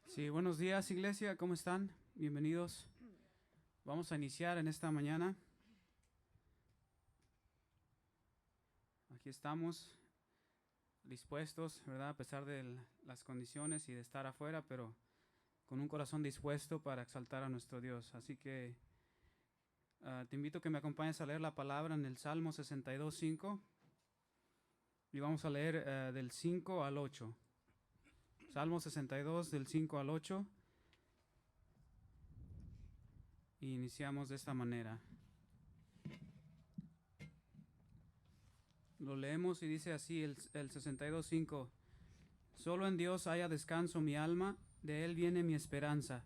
Sí, buenos días, iglesia, ¿cómo están? Bienvenidos. Vamos a iniciar en esta mañana. Aquí estamos dispuestos, ¿verdad? A pesar de las condiciones y de estar afuera, pero con un corazón dispuesto para exaltar a nuestro Dios. Así que te invito a que me acompañes a leer la palabra en el Salmo 62:5 y vamos a leer del 5 al 8. Salmo 62 del 5 al 8 y iniciamos de esta manera. Lo leemos y dice así el 62:5. Solo en Dios haya descanso mi alma, de Él viene mi esperanza.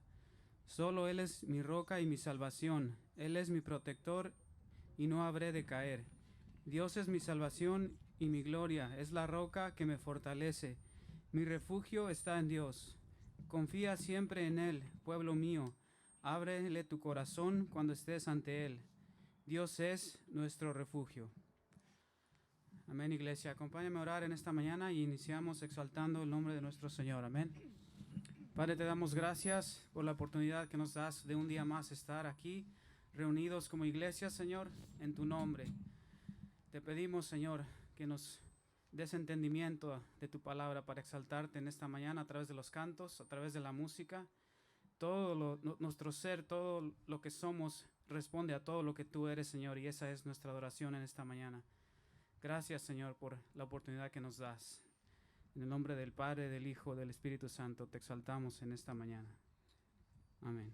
Solo Él es mi roca y mi salvación, Él es mi protector y no habré de caer. Dios es mi salvación y mi gloria, es la roca que me fortalece. Mi refugio está en Dios. Confía siempre en Él, pueblo mío. Ábrele tu corazón cuando estés ante Él. Dios es nuestro refugio. Amén, iglesia. Acompáñame a orar en esta mañana y iniciamos exaltando el nombre de nuestro Señor. Amén. Padre, te damos gracias por la oportunidad que nos das de un día más estar aquí, reunidos como iglesia, Señor, en tu nombre. Te pedimos, Señor, que nos des entendimiento de tu palabra para exaltarte en esta mañana a través de los cantos, a través de la música. Nuestro ser, todo lo que somos, responde a todo lo que tú eres, Señor, y esa es nuestra adoración en esta mañana. Gracias, Señor, por la oportunidad que nos das. En el nombre del Padre, del Hijo, del Espíritu Santo, te exaltamos en esta mañana. Amén.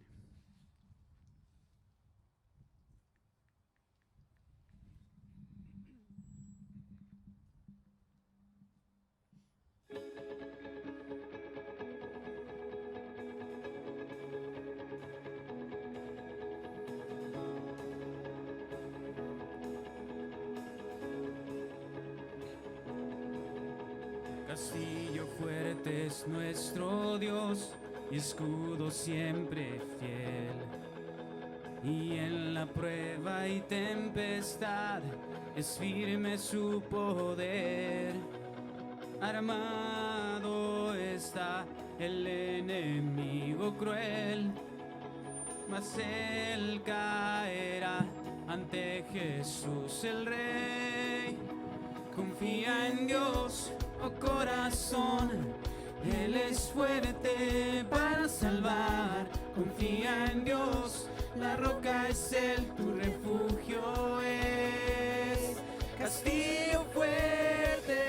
Castillo fuerte es nuestro Dios y escudo siempre fiel. Y en la prueba y tempestad es firme su poder. Armado está el enemigo cruel, mas él caerá ante Jesús el Rey. Confía en Dios, oh corazón, Él es fuerte para salvar. Confía en Dios, la roca es Él, tu refugio es castillo fuerte.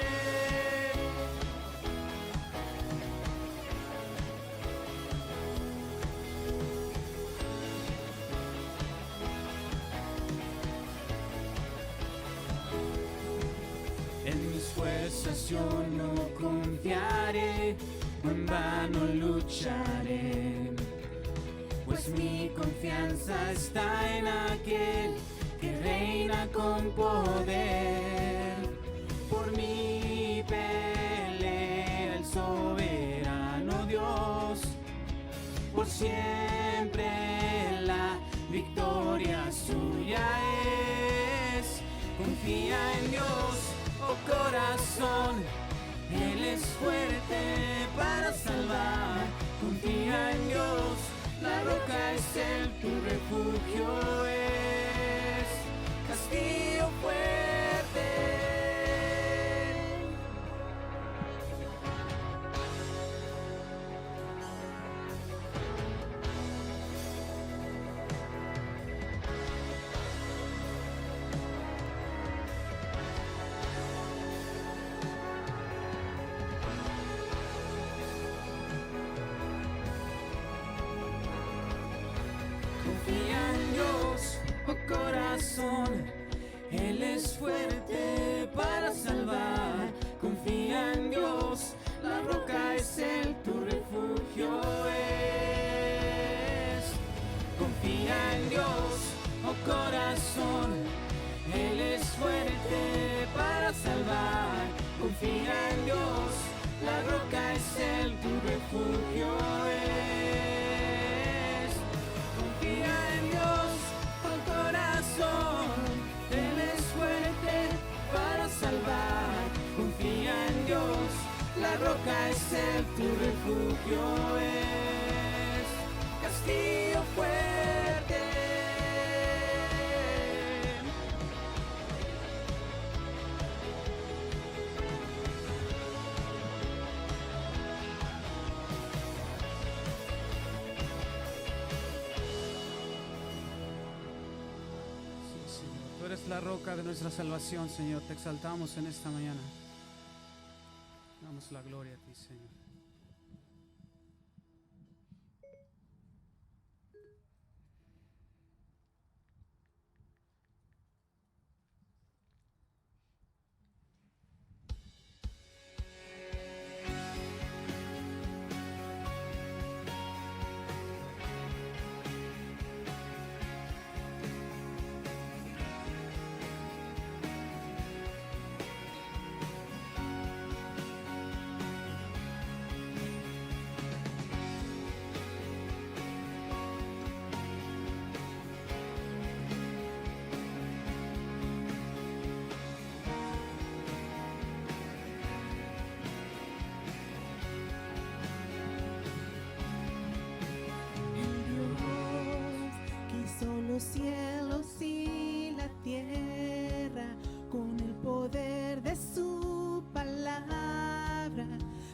En mis fuerzas yo no confiaré, en vano lucharé, pues mi confianza está en aquel que reina con poder. Por mí pelea el soberano Dios, por siempre la victoria suya es. Confía en Dios, oh corazón, Él es fuerte para salvar. Confía en Dios, la roca es Él, tu refugio es castillo fuerte. Él es fuerte para salvar. Confía en Dios, la roca es Él, tu refugio es. Confía en Dios, oh corazón, Él es fuerte para salvar. Confía en Dios, la roca es Él, tu refugio es. Confía en Dios, oh corazón, Él es fuerte para salvar. Confía en Dios, la roca Él tu refugio es, castillo fuerte. Sí, Señor, tú eres la roca de nuestra salvación, Señor. Te exaltamos en esta mañana. Damos la gloria a ti, Señor. Los cielos y la tierra, con el poder de su palabra,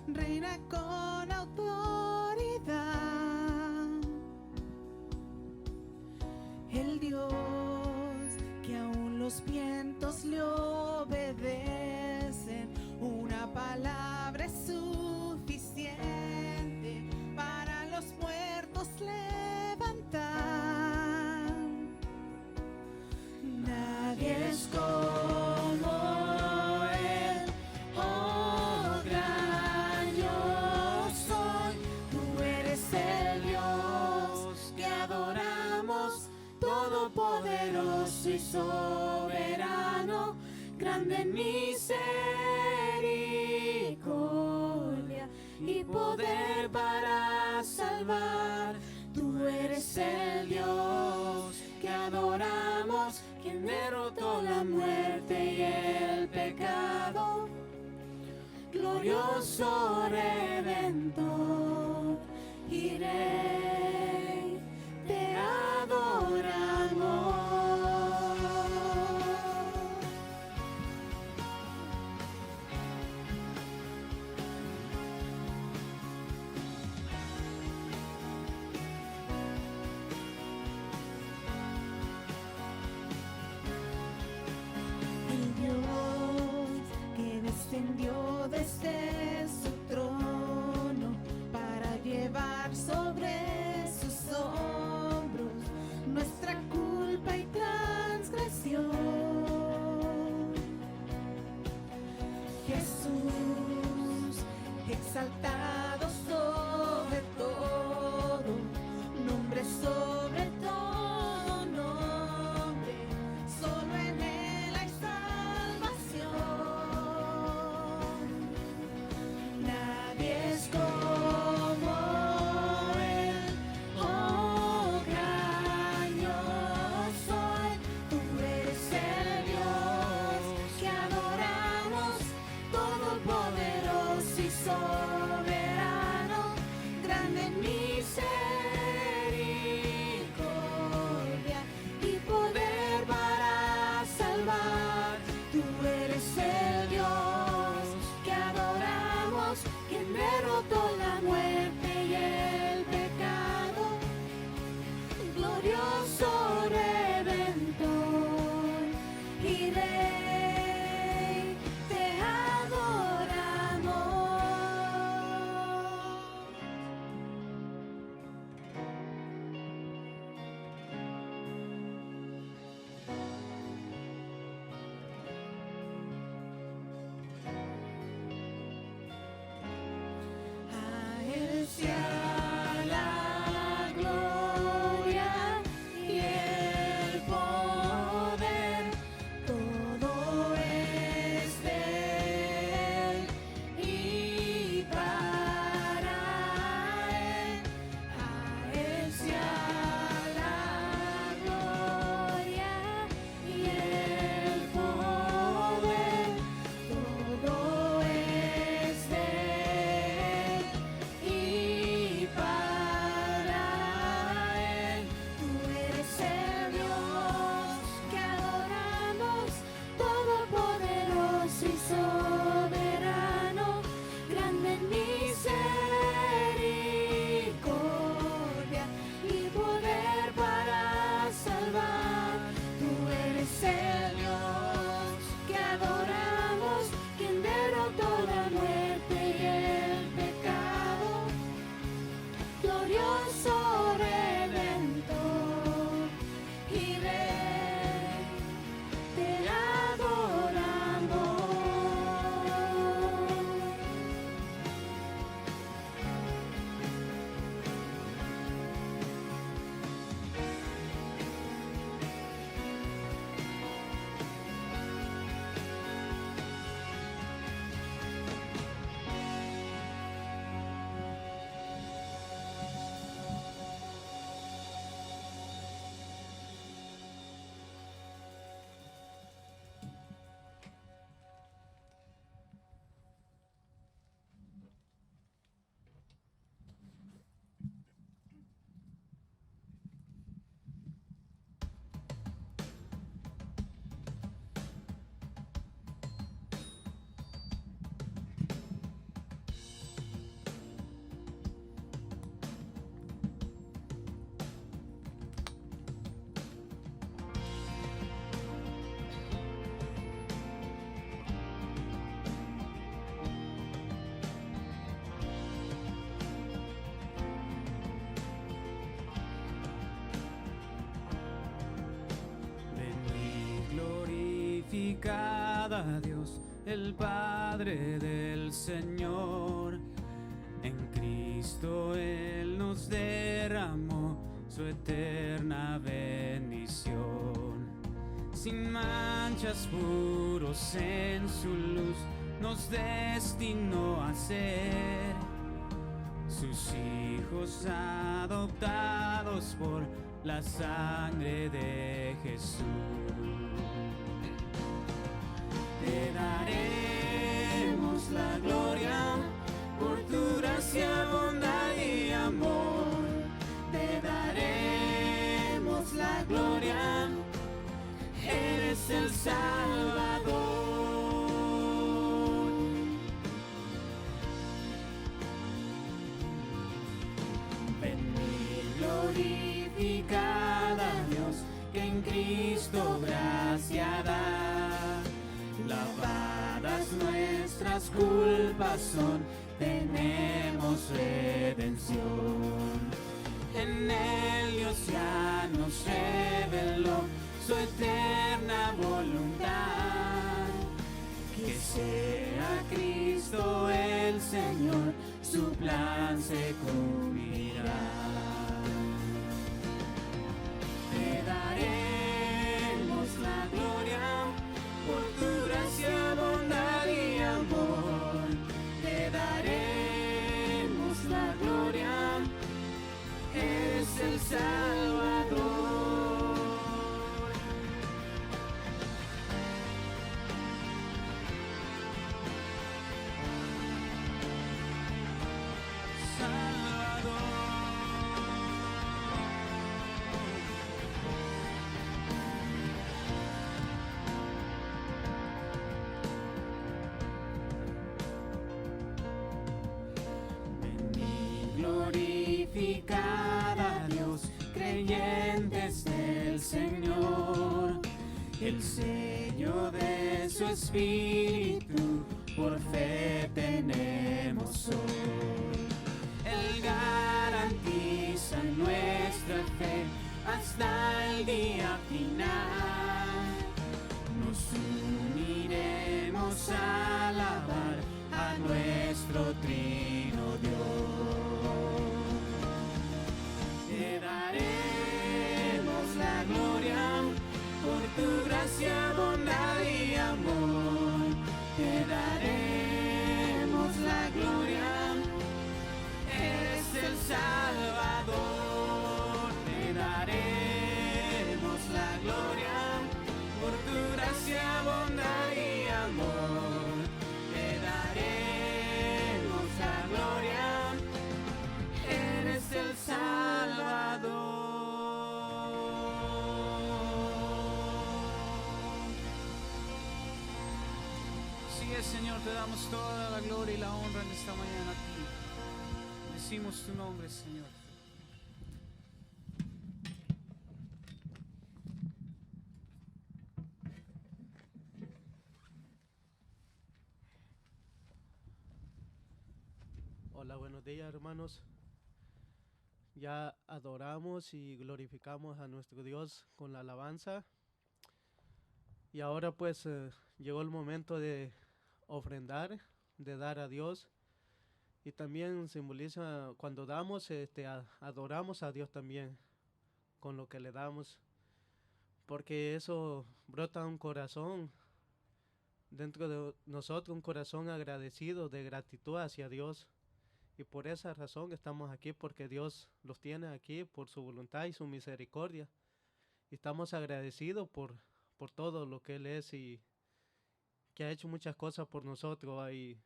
reina con autoridad. El Dios que aún los vientos le obedecen, una palabra es suficiente para los muertos levantar. Nadie es como Él, oh gran yo soy. Tú eres el Dios que adoramos, todopoderoso y soberano, grande en misericordia y poder para salvar. Tú eres el Dios que adoramos, quien derrotó la muerte y el pecado, glorioso Redentor y Rey, te adoramos. Descendió desde su trono para llevar sobre glorificada a Dios, el Padre del Señor. En Cristo Él nos derramó su eterna bendición. Sin manchas, puros en su luz, nos destinó a ser sus hijos adoptados por la sangre de Jesús. Te daremos la gloria por tu gracia, bondad y amor. Te daremos la gloria, eres el Salvador. Ven y glorificad a Dios, que en Cristo gracia da. Lavadas nuestras culpas son, tenemos redención. En Él Dios ya nos reveló su eterna voluntad, que sea Cristo el Señor, su plan se cumplirá. Te daremos la gloria por tu gracia, bondad y amor. Te daremos la gloria, eres el Salvador. Glorificad a Dios, creyentes del Señor. El sello de su Espíritu por fe tenemos hoy. Él garantiza nuestra fe hasta el día final. Nos uniremos a alabar a nuestro trino Dios. Te daremos la gloria por tu gracia, bondad y amor. Te daremos la gloria, eres el Salvador. Te daremos la gloria por tu gracia, bondad y amor. Te daremos la gloria, eres el Salvador. Sí, Señor, te damos toda la gloria y la honra en esta mañana a ti. Decimos tu nombre, Señor. Hola, buenos días, hermanos. Ya adoramos y glorificamos a nuestro Dios con la alabanza. Y ahora pues llegó el momento de ofrendar, de dar a Dios. Y también simboliza cuando damos, adoramos a Dios también con lo que le damos. Porque eso brota un corazón dentro de nosotros, un corazón agradecido de gratitud hacia Dios. Y por esa razón estamos aquí, porque Dios los tiene aquí por su voluntad y su misericordia. Y estamos agradecidos por todo lo que Él es y que ha hecho muchas cosas por nosotros. Y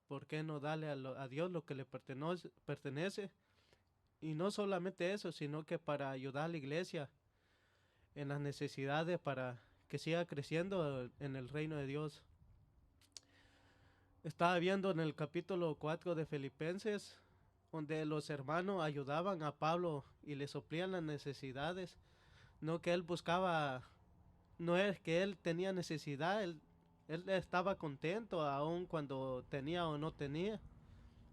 por qué no darle a Dios lo que le pertenece. Y no solamente eso, sino que para ayudar a la iglesia en las necesidades, para que siga creciendo en el reino de Dios. Estaba viendo en el capítulo 4 de Filipenses, donde los hermanos ayudaban a Pablo y le suplían las necesidades. No que él buscaba, no es que él tenía necesidad, él estaba contento aun cuando tenía o no tenía.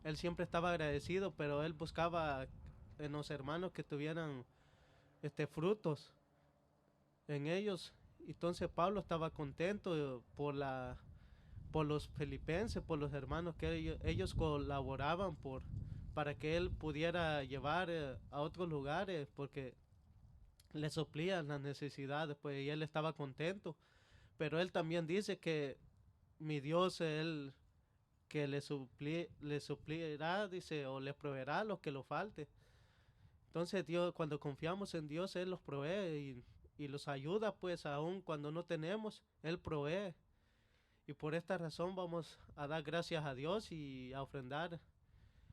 Él siempre estaba agradecido, pero él buscaba en los hermanos que tuvieran frutos en ellos. Entonces Pablo estaba contento por los filipenses, por los hermanos que ellos colaboraban para que él pudiera llevar a otros lugares, porque le suplían las necesidades, pues, y él estaba contento. Pero él también dice que mi Dios, él que le suplirá, dice, o le proveerá lo que lo falte. Entonces Dios, cuando confiamos en Dios, Él los provee y los ayuda, pues aún cuando no tenemos, Él provee. Y por esta razón vamos a dar gracias a Dios y a ofrendar.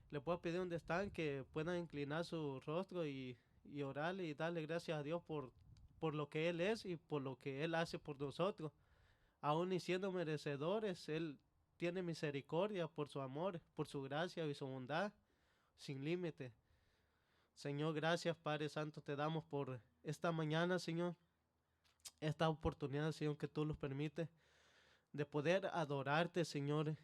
Le puedo pedir donde están que puedan inclinar su rostro y orarle y darle gracias a Dios por lo que Él es y por lo que Él hace por nosotros. Aún y siendo merecedores, Él tiene misericordia por su amor, por su gracia y su bondad sin límite. Señor, gracias Padre Santo, te damos por esta mañana, Señor, esta oportunidad, Señor, que tú nos permites de poder adorarte, Señor,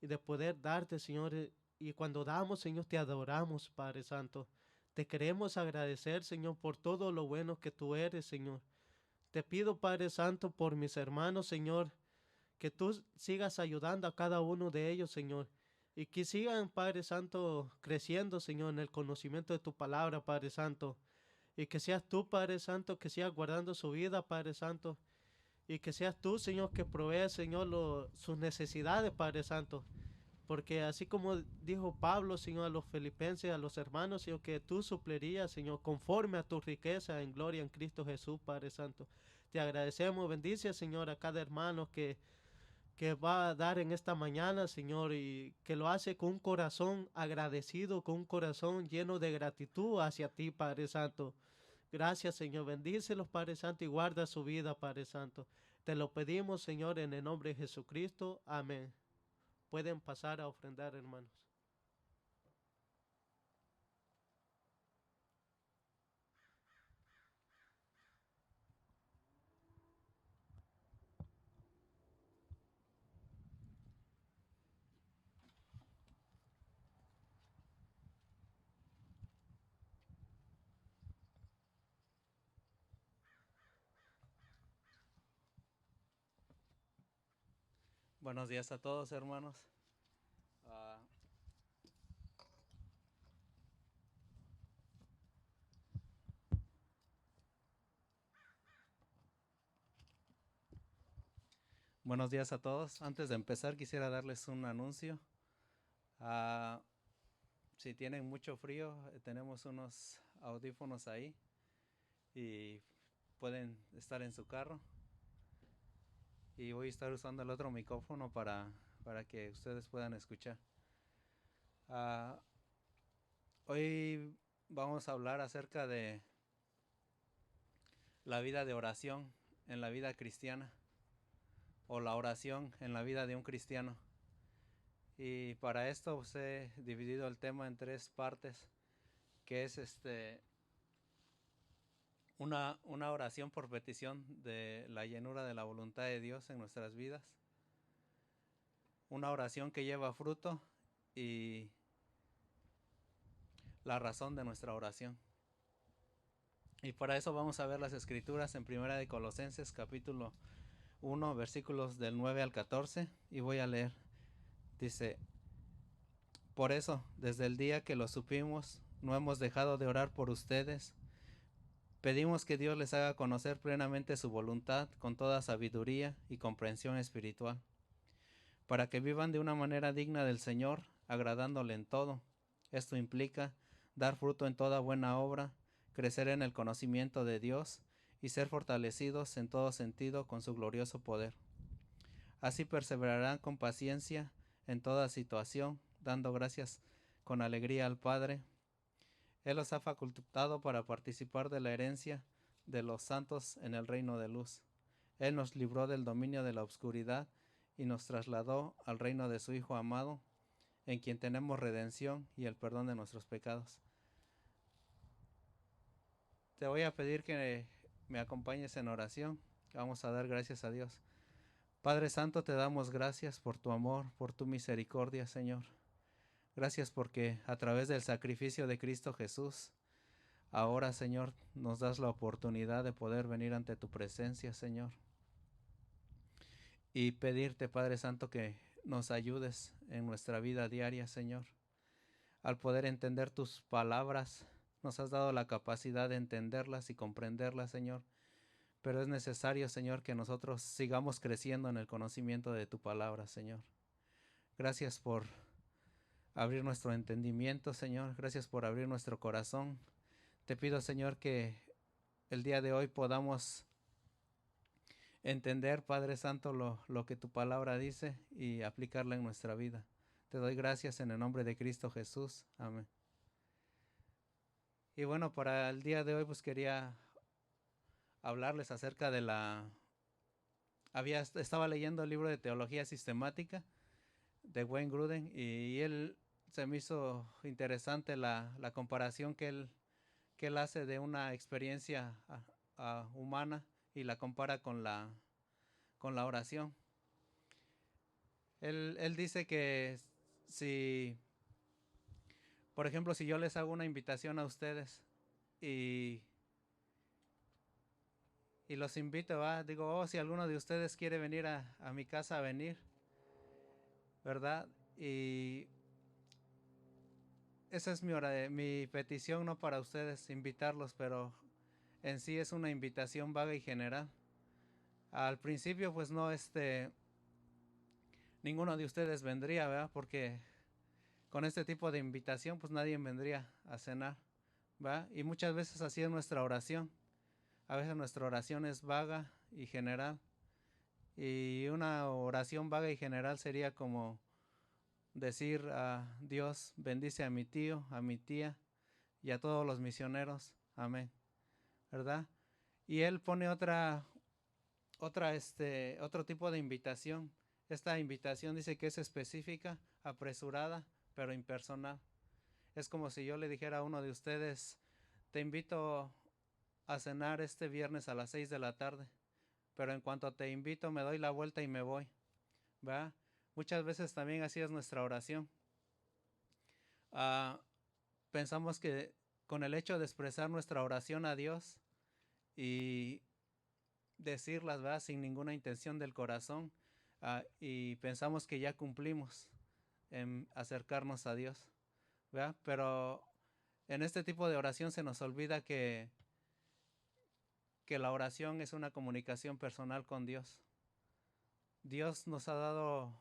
y de poder darte, Señor, y cuando damos, Señor, te adoramos, Padre Santo. Te queremos agradecer, Señor, por todo lo bueno que tú eres, Señor. Te pido, Padre Santo, por mis hermanos, Señor, que tú sigas ayudando a cada uno de ellos, Señor, y que sigan, Padre Santo, creciendo, Señor, en el conocimiento de tu palabra, Padre Santo, y que seas tú, Padre Santo, que sigas guardando su vida, Padre Santo, y que seas tú, Señor, que provees, Señor, sus necesidades, Padre Santo, porque así como dijo Pablo, Señor, a los filipenses, a los hermanos, Señor, que tú suplirías, Señor, conforme a tu riqueza en gloria en Cristo Jesús, Padre Santo. Te agradecemos, bendice, Señor, a cada hermano que va a dar en esta mañana, Señor, y que lo hace con un corazón agradecido, con un corazón lleno de gratitud hacia ti, Padre Santo. Gracias, Señor. Bendícelos, Padre Santo, y guarda su vida, Padre Santo. Te lo pedimos, Señor, en el nombre de Jesucristo. Amén. Pueden pasar a ofrendar, hermanos. Buenos días a todos, hermanos. Ah, buenos días a todos. Antes de empezar, quisiera darles un anuncio. Ah, si tienen mucho frío, tenemos unos audífonos ahí y pueden estar en su carro. Y voy a estar usando el otro micrófono para que ustedes puedan escuchar. Ah, hoy vamos a hablar acerca de la vida de oración en la vida cristiana, o la oración en la vida de un cristiano. Y para esto pues, he dividido el tema en 3 partes, que es una oración por petición de la llenura de la voluntad de Dios en nuestras vidas, una oración que lleva fruto y la razón de nuestra oración. Y para eso vamos a ver las escrituras en Primera de Colosenses capítulo 1 versículos del 9 al 14, y voy a leer. Dice: por eso, desde el día que lo supimos, no hemos dejado de orar por ustedes. Pedimos que Dios les haga conocer plenamente su voluntad con toda sabiduría y comprensión espiritual, para que vivan de una manera digna del Señor, agradándole en todo. Esto implica dar fruto en toda buena obra, crecer en el conocimiento de Dios y ser fortalecidos en todo sentido con su glorioso poder. Así perseverarán con paciencia en toda situación, dando gracias con alegría al Padre. Él los ha facultado para participar de la herencia de los santos en el reino de luz. Él nos libró del dominio de la oscuridad y nos trasladó al reino de su Hijo amado, en quien tenemos redención y el perdón de nuestros pecados. Te voy a pedir que me acompañes en oración. Vamos a dar gracias a Dios. Padre Santo, te damos gracias por tu amor, por tu misericordia, Señor. Gracias porque a través del sacrificio de Cristo Jesús ahora, Señor, nos das la oportunidad de poder venir ante tu presencia, Señor, y pedirte, Padre Santo, que nos ayudes en nuestra vida diaria, Señor. Al poder entender tus palabras, nos has dado la capacidad de entenderlas y comprenderlas, Señor. Pero es necesario, Señor, que nosotros sigamos creciendo en el conocimiento de tu palabra, Señor. Gracias por abrir nuestro entendimiento, Señor. Gracias por abrir nuestro corazón. Te pido, Señor, que el día de hoy podamos entender, Padre Santo, lo que tu palabra dice y aplicarla en nuestra vida. Te doy gracias en el nombre de Cristo Jesús. Amén. Y bueno, para el día de hoy pues quería hablarles acerca de estaba leyendo el libro de Teología Sistemática de Wayne Grudem y él se me hizo interesante la comparación que él hace de una experiencia humana y la compara con la oración. Él dice que si, por ejemplo, si yo les hago una invitación a ustedes y los invito, digo, si alguno de ustedes quiere venir a mi casa a venir, ¿verdad? Y esa es mi petición, no para ustedes invitarlos, pero en sí es una invitación vaga y general. Al principio pues no, ninguno de ustedes vendría, ¿verdad? Porque con este tipo de invitación pues nadie vendría a cenar, ¿verdad? Y muchas veces así es nuestra oración. A veces nuestra oración es vaga y general. Y una oración vaga y general sería como decir a Dios, bendice a mi tío, a mi tía y a todos los misioneros. Amén. ¿Verdad? Y él pone otro tipo de invitación. Esta invitación dice que es específica, apresurada, pero impersonal. Es como si yo le dijera a uno de ustedes, te invito a cenar este viernes a las 6 de la tarde, pero en cuanto te invito me doy la vuelta y me voy, ¿verdad? Muchas veces también así es nuestra oración. Pensamos que con el hecho de expresar nuestra oración a Dios y decirlas, ¿verdad?, sin ninguna intención del corazón, y pensamos que ya cumplimos en acercarnos a Dios, ¿verdad? Pero en este tipo de oración se nos olvida que la oración es una comunicación personal con Dios. Dios nos ha dado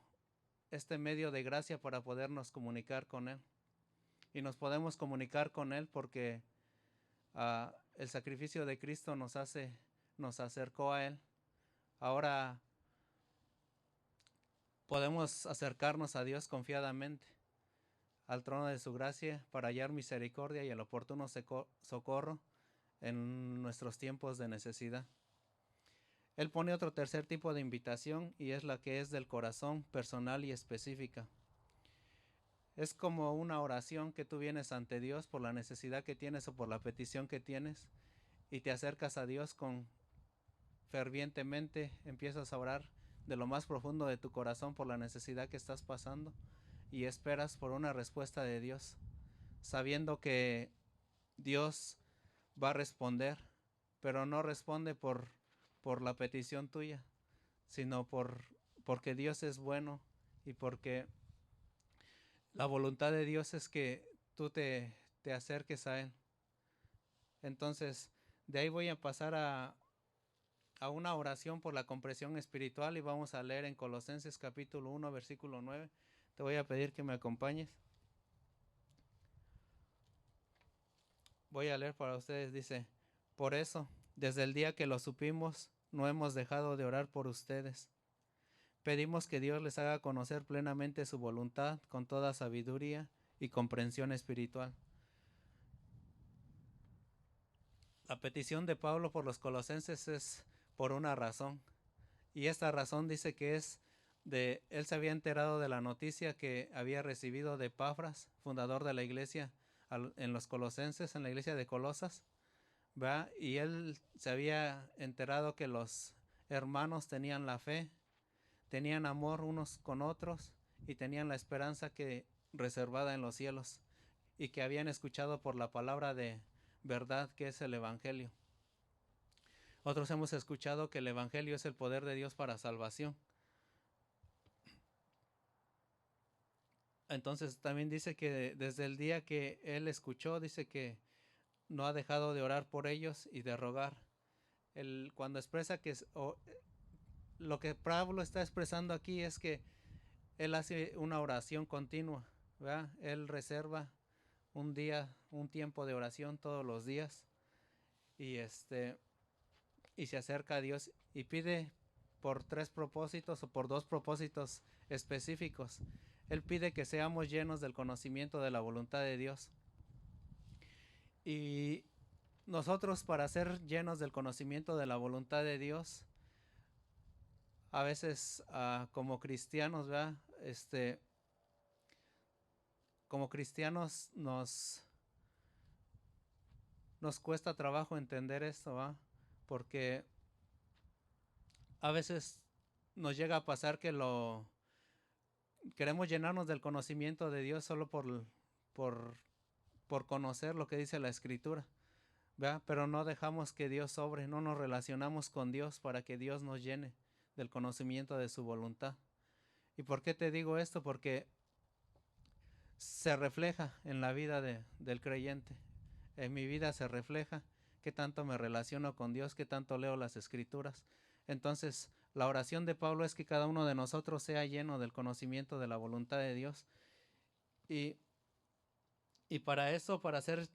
este medio de gracia para podernos comunicar con Él. Y nos podemos comunicar con Él porque el sacrificio de Cristo nos acercó a Él. Ahora podemos acercarnos a Dios confiadamente, al trono de su gracia, para hallar misericordia y el oportuno socorro en nuestros tiempos de necesidad. Él pone otro tercer tipo de invitación y es la que es del corazón, personal y específica. Es como una oración que tú vienes ante Dios por la necesidad que tienes o por la petición que tienes y te acercas a Dios fervientemente, empiezas a orar de lo más profundo de tu corazón por la necesidad que estás pasando y esperas por una respuesta de Dios, sabiendo que Dios va a responder, pero no responde por la petición tuya, sino porque Dios es bueno y porque la voluntad de Dios es que tú te acerques a Él. Entonces, de ahí voy a pasar a una oración por la comprensión espiritual y vamos a leer en Colosenses capítulo 1, versículo 9. Te voy a pedir que me acompañes. Voy a leer para ustedes, dice, por eso, desde el día que lo supimos, no hemos dejado de orar por ustedes. Pedimos que Dios les haga conocer plenamente su voluntad con toda sabiduría y comprensión espiritual. La petición de Pablo por los colosenses es por una razón. Y esta razón dice que él se había enterado de la noticia que había recibido de Epafras, fundador de la iglesia en los colosenses, en la iglesia de Colosas, ¿verdad? Y él se había enterado que los hermanos tenían la fe, tenían amor unos con otros y tenían la esperanza reservada en los cielos y que habían escuchado por la palabra de verdad que es el Evangelio. Otros hemos escuchado que el Evangelio es el poder de Dios para salvación. Entonces también dice que desde el día que él escuchó, dice que no ha dejado de orar por ellos y de rogar. Cuando expresa que lo que Pablo está expresando aquí es que él hace una oración continua, ¿verdad? Él reserva un día, un tiempo de oración todos los días y y se acerca a Dios y pide por 3 propósitos o por 2 propósitos específicos. Él pide que seamos llenos del conocimiento de la voluntad de Dios. Y nosotros, para ser llenos del conocimiento de la voluntad de Dios, a veces como cristianos, ¿verdad? Como cristianos nos cuesta trabajo entender esto, ¿verdad? Porque a veces nos llega a pasar que queremos llenarnos del conocimiento de Dios solo por conocer lo que dice la Escritura, ¿verdad? Pero no dejamos que Dios obre, no nos relacionamos con Dios para que Dios nos llene del conocimiento de su voluntad. ¿Y por qué te digo esto? Porque se refleja en la vida del creyente. En mi vida se refleja qué tanto me relaciono con Dios, qué tanto leo las Escrituras. Entonces, la oración de Pablo es que cada uno de nosotros sea lleno del conocimiento de la voluntad de Dios. Y para eso, para ser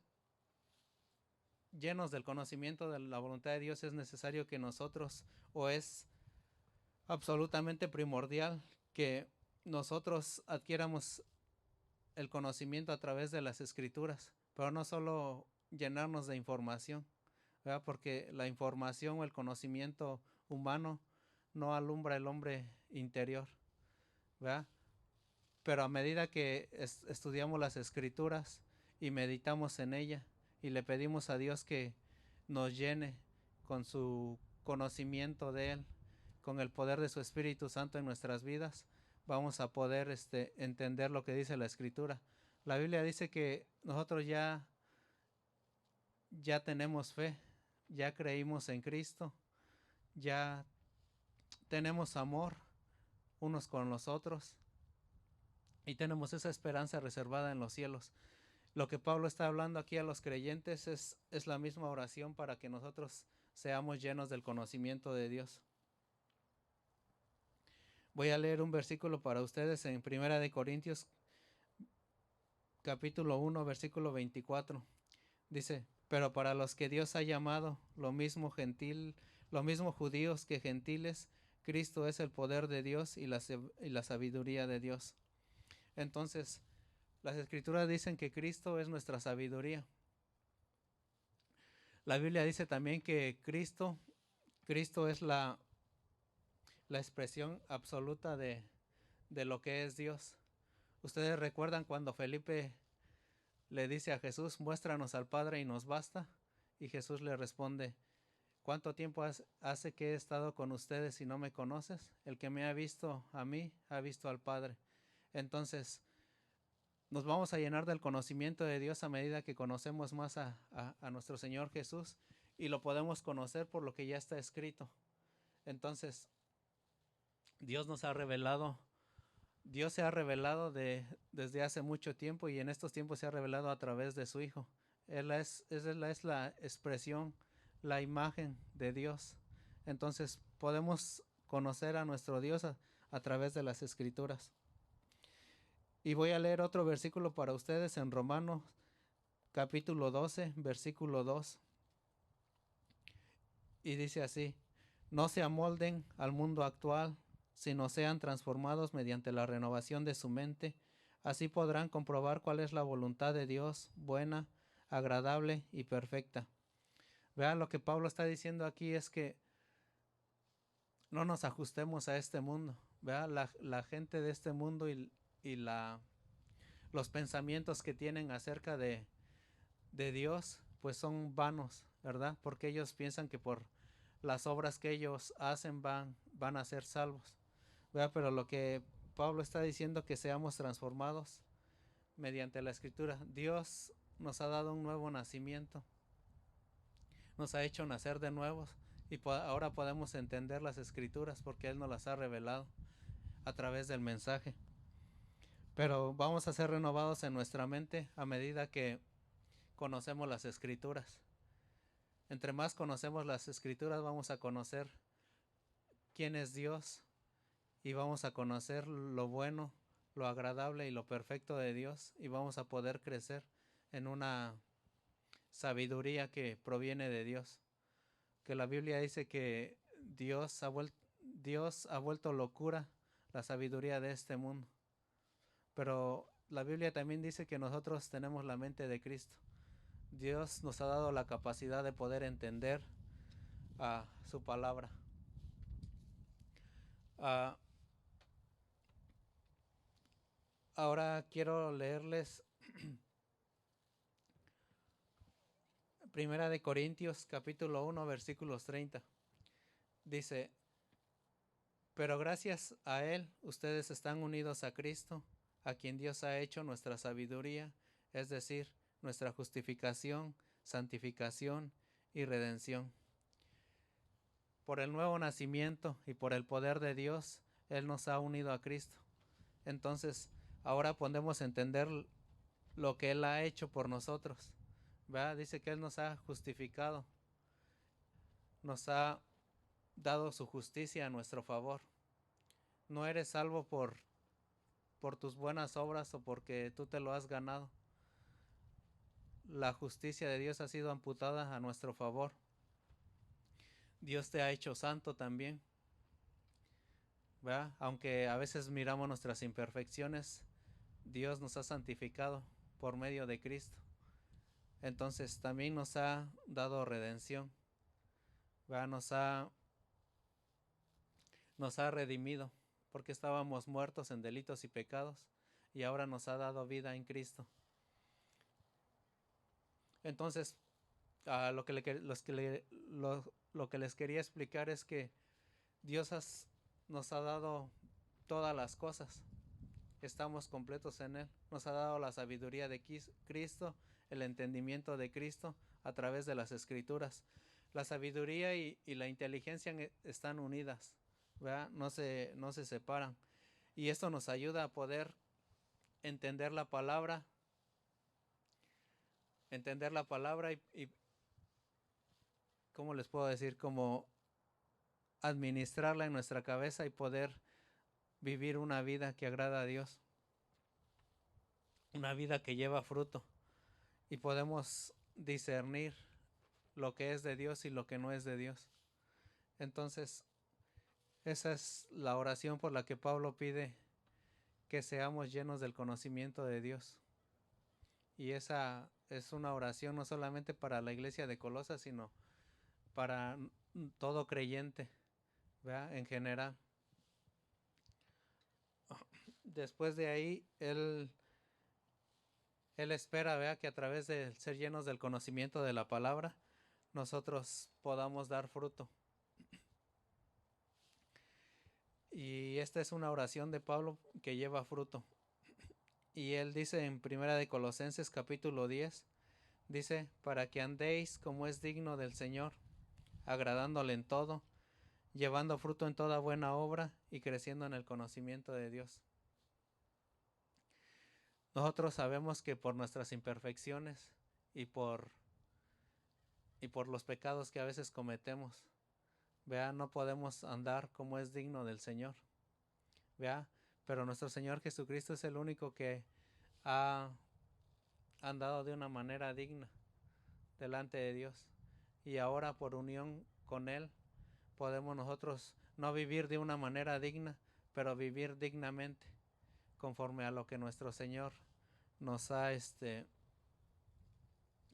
llenos del conocimiento de la voluntad de Dios, es necesario que nosotros, o es absolutamente primordial, que nosotros adquiramos el conocimiento a través de las Escrituras, pero no solo llenarnos de información, ¿verdad? Porque la información o el conocimiento humano no alumbra el hombre interior, ¿verdad? Pero a medida que estudiamos las Escrituras y meditamos en ella y le pedimos a Dios que nos llene con su conocimiento de Él, con el poder de su Espíritu Santo en nuestras vidas, vamos a poder entender lo que dice la Escritura. La Biblia dice que nosotros ya tenemos fe, ya creímos en Cristo, ya tenemos amor unos con los otros y tenemos esa esperanza reservada en los cielos. Lo que Pablo está hablando aquí a los creyentes es la misma oración para que nosotros seamos llenos del conocimiento de Dios. Voy a leer un versículo para ustedes en 1 Corintios capítulo 1, versículo 24. Dice: pero para los que Dios ha llamado, lo mismo judíos que gentiles, Cristo es el poder de Dios y la sabiduría de Dios. Entonces, las Escrituras dicen que Cristo es nuestra sabiduría. La Biblia dice también que Cristo es la expresión absoluta de lo que es Dios. Ustedes recuerdan cuando Felipe le dice a Jesús: muéstranos al Padre y nos basta. Y Jesús le responde: ¿cuánto tiempo hace que he estado con ustedes y no me conoces? El que me ha visto a mí, ha visto al Padre. Entonces, nos vamos a llenar del conocimiento de Dios a medida que conocemos más a nuestro Señor Jesús, y lo podemos conocer por lo que ya está escrito. Entonces, Dios se ha revelado desde hace mucho tiempo, y en estos tiempos se ha revelado a través de su Hijo. Él es la expresión, la imagen de Dios. Entonces podemos conocer a nuestro Dios a través de las Escrituras. Y voy a leer otro versículo para ustedes en Romanos capítulo 12, versículo 2. Y dice así: no se amolden al mundo actual, sino sean transformados mediante la renovación de su mente. Así podrán comprobar cuál es la voluntad de Dios, buena, agradable y perfecta. Vean, lo que Pablo está diciendo aquí es que no nos ajustemos a este mundo. Vean, la gente de este mundo y los pensamientos que tienen acerca de Dios, pues son vanos, ¿verdad? Porque ellos piensan que por las obras que ellos hacen van a ser salvos, ¿verdad? Pero lo que Pablo está diciendo, que seamos transformados mediante la Escritura. Dios nos ha dado un nuevo nacimiento, nos ha hecho nacer de nuevos y ahora podemos entender las escrituras porque Él nos las ha revelado a través del mensaje. Pero vamos a ser renovados en nuestra mente a medida que conocemos las escrituras. Entre más conocemos las escrituras, vamos a conocer quién es Dios y vamos a conocer lo bueno, lo agradable y lo perfecto de Dios, y vamos a poder crecer en una sabiduría que proviene de Dios. Que la Biblia dice que Dios ha vuelto locura la sabiduría de este mundo. Pero la Biblia también dice que nosotros tenemos la mente de Cristo. Dios nos ha dado la capacidad de poder entender su palabra. Ahora quiero leerles Primera de Corintios capítulo 1 versículos 30. Dice: pero gracias a Él ustedes están unidos a Cristo, a quien Dios ha hecho nuestra sabiduría, es decir, nuestra justificación, santificación y redención. Por el nuevo nacimiento y por el poder de Dios, Él nos ha unido a Cristo. Entonces, ahora podemos entender lo que Él ha hecho por nosotros. ¿Verdad? Dice que Él nos ha justificado, nos ha dado su justicia a nuestro favor. No eres salvo por tus buenas obras o porque tú te lo has ganado. La justicia de Dios ha sido amputada a nuestro favor. Dios te ha hecho santo también, ¿verdad? Aunque a veces miramos nuestras imperfecciones, Dios nos ha santificado por medio de Cristo. Entonces también nos ha dado redención, ¿verdad? Nos ha redimido, porque estábamos muertos en delitos y pecados, y ahora nos ha dado vida en Cristo. Entonces, lo que les quería explicar es que Dios nos ha dado todas las cosas. Estamos completos en Él. Nos ha dado la sabiduría de Cristo, el entendimiento de Cristo a través de las Escrituras. La sabiduría y la inteligencia están unidas, ¿verdad? No se separan. Y esto nos ayuda a poder entender la palabra y ¿cómo les puedo decir? Como administrarla en nuestra cabeza y poder vivir una vida que agrada a Dios, una vida que lleva fruto, y podemos discernir lo que es de Dios y lo que no es de Dios. Entonces, esa es la oración por la que Pablo pide que seamos llenos del conocimiento de Dios. Y esa es una oración no solamente para la iglesia de Colosas, sino para todo creyente, ¿verdad? En general. Después de ahí, él espera, ¿verdad?, que a través de ser llenos del conocimiento de la palabra, nosotros podamos dar fruto. Y esta es una oración de Pablo que lleva fruto. Y él dice en Primera de Colosenses capítulo 10, dice: para que andéis como es digno del Señor, agradándole en todo, llevando fruto en toda buena obra y creciendo en el conocimiento de Dios. Nosotros sabemos que por nuestras imperfecciones y por los pecados que a veces cometemos, ¿vea?, no podemos andar como es digno del Señor, ¿vea? Pero nuestro Señor Jesucristo es el único que ha andado de una manera digna delante de Dios. Y ahora, por unión con Él, podemos nosotros no vivir de una manera digna, pero vivir dignamente, conforme a lo que nuestro Señor nos ha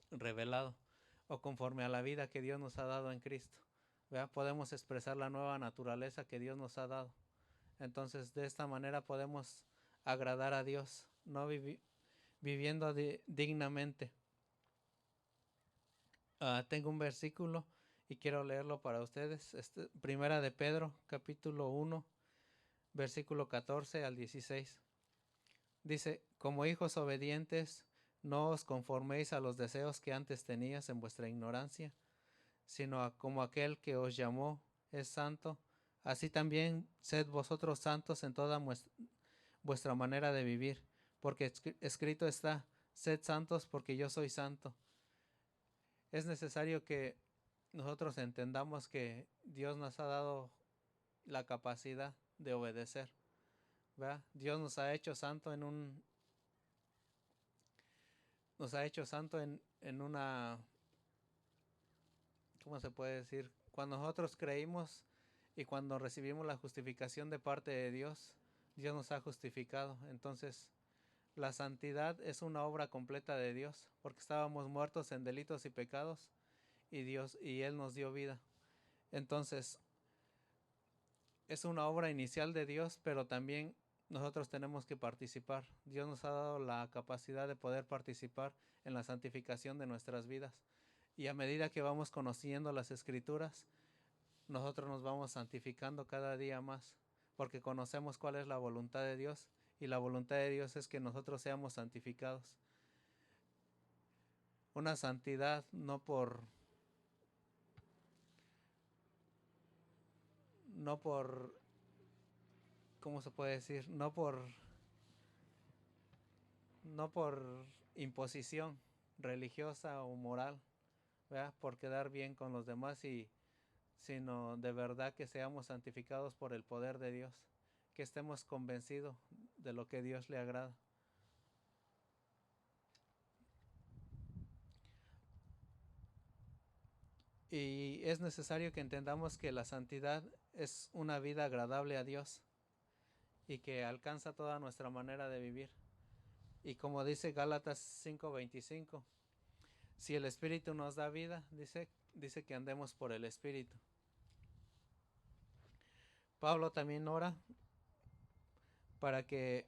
revelado, o conforme a la vida que Dios nos ha dado en Cristo. ¿Vea? Podemos expresar la nueva naturaleza que Dios nos ha dado. Entonces, de esta manera podemos agradar a Dios, no viviendo dignamente. Tengo un versículo y quiero leerlo para ustedes. Primera de Pedro, capítulo 1, versículo 14 al 16. Dice: como hijos obedientes, no os conforméis a los deseos que antes tenías en vuestra ignorancia, sino como aquel que os llamó es santo, así también sed vosotros santos en toda vuestra manera de vivir, porque escrito está, sed santos porque yo soy santo. Es necesario que nosotros entendamos que Dios nos ha dado la capacidad de obedecer, ¿verdad? Dios nos ha hecho santo en una, ¿cómo se puede decir? Cuando nosotros creímos y cuando recibimos la justificación de parte de Dios, Dios nos ha justificado. Entonces, la santidad es una obra completa de Dios, porque estábamos muertos en delitos y pecados y Él nos dio vida. Entonces, es una obra inicial de Dios, pero también nosotros tenemos que participar. Dios nos ha dado la capacidad de poder participar en la santificación de nuestras vidas. Y a medida que vamos conociendo las Escrituras, nosotros nos vamos santificando cada día más, porque conocemos cuál es la voluntad de Dios, y la voluntad de Dios es que nosotros seamos santificados. Una santidad no por, ¿cómo se puede decir? No por imposición religiosa o moral, ¿verdad? Por quedar bien con los demás, sino de verdad que seamos santificados por el poder de Dios, que estemos convencidos de lo que Dios le agrada. Y es necesario que entendamos que la santidad es una vida agradable a Dios y que alcanza toda nuestra manera de vivir. Y como dice Gálatas 5:25, si el Espíritu nos da vida, dice que andemos por el Espíritu. Pablo también ora para que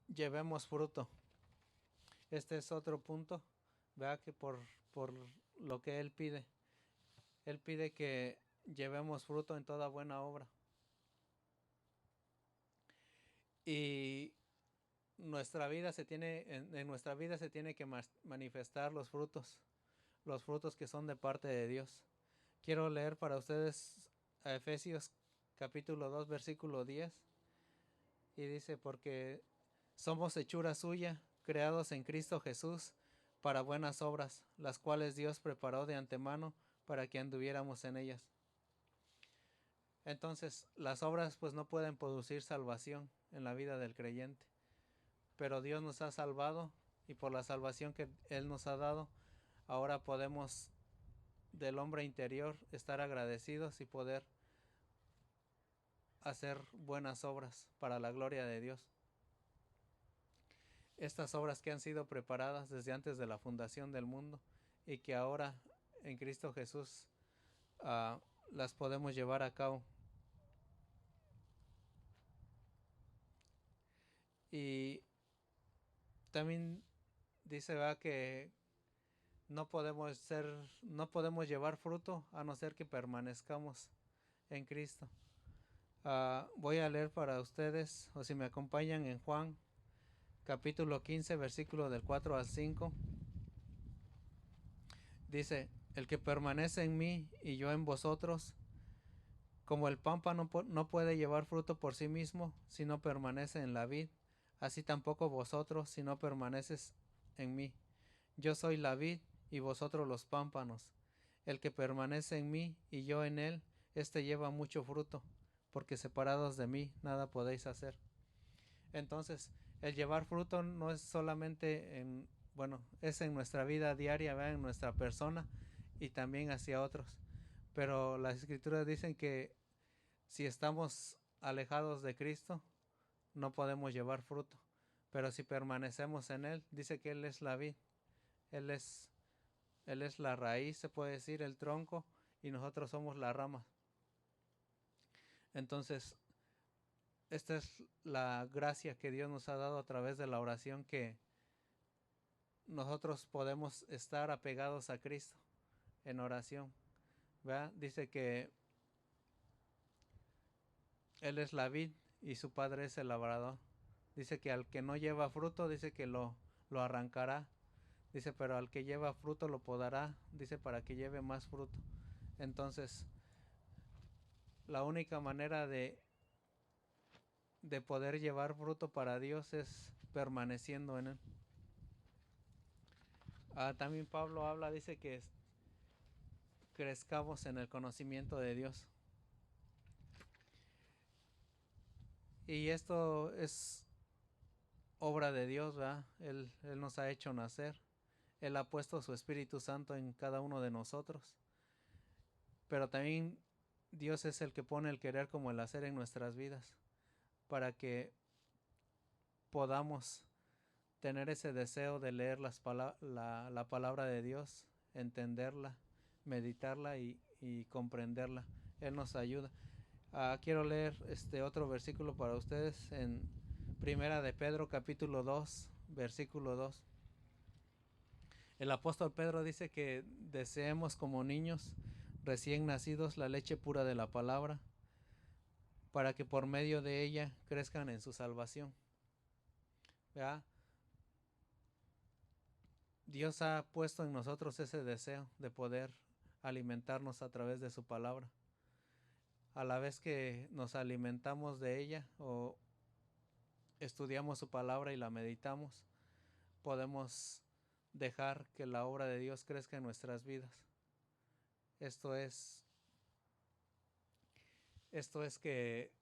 llevemos fruto. Este es otro punto, vea que por lo que él pide que llevemos fruto en toda buena obra. Y en nuestra vida se tiene que manifestar los frutos que son de parte de Dios. Quiero leer para ustedes a Efesios capítulo 2 versículo 10, y dice: porque somos hechura suya, creados en Cristo Jesús para buenas obras, las cuales Dios preparó de antemano para que anduviéramos en ellas. Entonces, las obras pues no pueden producir salvación en la vida del creyente, pero Dios nos ha salvado, y por la salvación que Él nos ha dado, ahora podemos del hombre interior estar agradecidos y poder hacer buenas obras para la gloria de Dios. Estas obras que han sido preparadas desde antes de la fundación del mundo y que ahora en Cristo Jesús las podemos llevar a cabo. Y también dice, ¿verdad?, que no podemos llevar fruto a no ser que permanezcamos en Cristo. Voy a leer para ustedes, o si me acompañan, en Juan capítulo 15 versículo del 4 al 5. Dice: el que permanece en mí y yo en vosotros, como el pámpano no puede llevar fruto por sí mismo si no permanece en la vid, así tampoco vosotros si no permaneces en mí. Yo soy la vid y vosotros los pámpanos. El que permanece en mí y yo en él, éste lleva mucho fruto, porque separados de mí nada podéis hacer. Entonces, el llevar fruto no es solamente es en nuestra vida diaria, ¿verdad?, en nuestra persona y también hacia otros. Pero las Escrituras dicen que si estamos alejados de Cristo, no podemos llevar fruto. Pero si permanecemos en Él, dice que Él es la vid, Él es la raíz, se puede decir, el tronco, y nosotros somos la rama. Entonces, esta es la gracia que Dios nos ha dado a través de la oración, que nosotros podemos estar apegados a Cristo en oración, ¿verdad? Dice que Él es la vid y su padre es el labrador. Dice que al que no lleva fruto, dice que lo arrancará Dice, pero al que lleva fruto lo podará, dice, para que lleve más fruto. Entonces, la única manera de poder llevar fruto para Dios es permaneciendo en Él. También Pablo habla, dice que crezcamos en el conocimiento de Dios. Y esto es obra de Dios, ¿verdad? Él nos ha hecho nacer. Él ha puesto su Espíritu Santo en cada uno de nosotros. Pero también Dios es el que pone el querer como el hacer en nuestras vidas, para que podamos tener ese deseo de leer la palabra de Dios, entenderla, meditarla y comprenderla. Él nos ayuda. Quiero leer otro versículo para ustedes en Primera de Pedro capítulo 2, versículo 2. El apóstol Pedro dice que deseemos como niños recién nacidos la leche pura de la palabra, para que por medio de ella crezcan en su salvación. ¿Verdad? Dios ha puesto en nosotros ese deseo de poder alimentarnos a través de su palabra. A la vez que nos alimentamos de ella o estudiamos su palabra y la meditamos, podemos dejar que la obra de Dios crezca en nuestras vidas. Esto es que